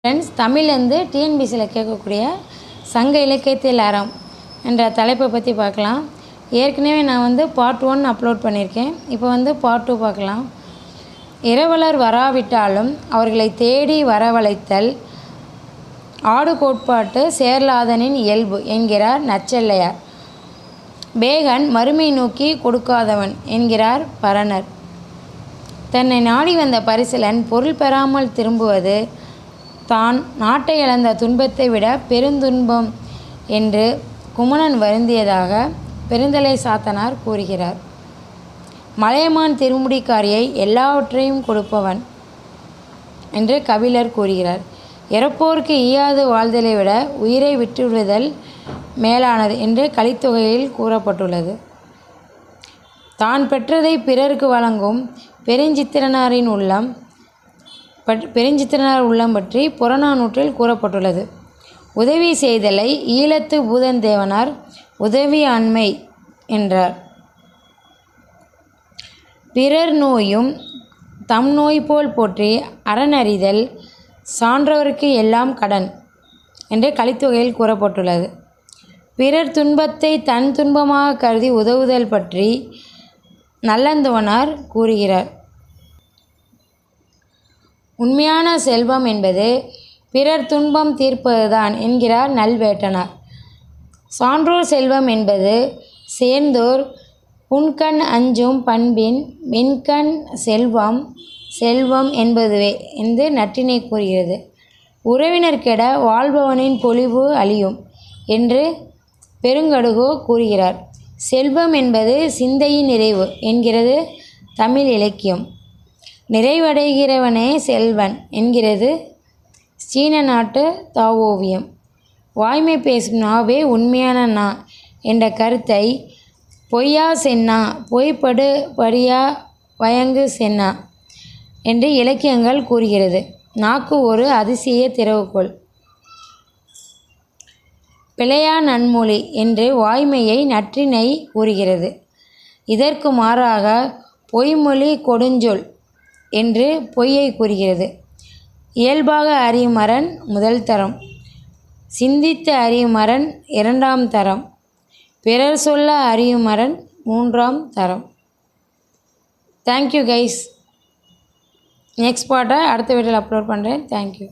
Friends, தமிழ்லேருந்து டிஎன்பிசியில் கேட்கக்கூடிய சங்க இலக்கியத்தில் அறம் என்ற தலைப்பை பற்றி பார்க்கலாம். ஏற்கனவே நான் பார்ட் 1 அப்லோட் பண்ணியிருக்கேன். இப்போ பார்ட் 2 பார்க்கலாம். இரவலர் வராவிட்டாலும் அவர்களை தேடி வரவழைத்தல் ஆடு கோட்பாட்டு சேர்லாதனின் இயல்பு என்கிறார் நச்செல்லையார். பேகன் மறுமை நோக்கி கொடுக்காதவன் என்கிறார் பரணர். தன்னை நாடி வந்த பரிசலன் பொருள் பெறாமல் திரும்புவது தான் நாட்டை இழந்த துன்பத்தை விட பெருந்துன்பம் என்று குமணன் வருந்தியதாக பெருந்தலை சாத்தனார் கூறுகிறார். மலையமான் திருமுடிக்காரியை எல்லாவற்றையும் கொடுப்பவன் என்று கபிலர் கூறுகிறார். இறப்போருக்கு ஈயாது வாழ்தலை விட உயிரை விட்டுவிடுதல் மேலானது என்று கலித்தொகையில் கூறப்பட்டுள்ளது. தான் பெற்றதை பிறருக்கு வழங்கும் பெருஞ்சித்திரனார் உள்ளம் பற்றி புறநானூற்றில் கூறப்பட்டுள்ளது. உதவி செய்தலை ஈழத்து பூதந்தேவனார் உதவி ஆண்மை என்றார். பிறர் நோயும் தம் நோய் போல் போற்றி அறனறிதல் சான்றவர்க்கு எல்லாம் கடன் என்று கலித்தொகையில் கூறப்பட்டுள்ளது. பிறர் துன்பத்தை தன் துன்பமாக கருதி உதவுதல் பற்றி நல்லந்துவனார் கூறுகிறார். உண்மையான செல்வம் என்பது பிறர் துன்பம் தீர்ப்பதுதான் என்கிறார் நல்வேட்டனார். சான்றோர் செல்வம் என்பது சேர்ந்தோர் புன்கண் அஞ்சும் பண்பின் வெண்கண் செல்வம் என்பதுவே என்று நற்றினை கூறுகிறது. உறவினர் கெட வாழ்பவனின் பொலிவு அழியும் என்று பெருங்கடுகோ கூறுகிறார். செல்வம் என்பது சிந்தையின் நிறைவு என்கிறது தமிழ் இலக்கியம். நிறைவடைகிறவனே செல்வன் என்கிறது சீன நாட்டு தாவோவியம். வாய்மை பேசும் நாவே உண்மையான நா என்ற கருத்தை பொய்யா சென்னா பொய்ப்படு படியா வயங்கு சென்னா என்று இலக்கியங்கள் கூறுகிறது. நாக்கு ஒரு அதிசய திறவுகோல். பிழையா நன்மொழி என்று வாய்மையை நற்றினை கூறுகிறது. இதற்கு மாறாக பொய்மொழி கொடுஞ்சொல் என்று பொய்யை கூறுகிறது. இயல்பாக அறியும் அரண் முதல் தரம், சிந்தித்து அறியும் அரண் இரண்டாம் தரம், பிறர் சொல்ல அறியும் அரண் மூன்றாம் தரம். Thank you guys. நெக்ஸ்ட் பார்ட்டை அடுத்த வீடியோவில் அப்லோட் பண்ணுறேன். தேங்க்யூ.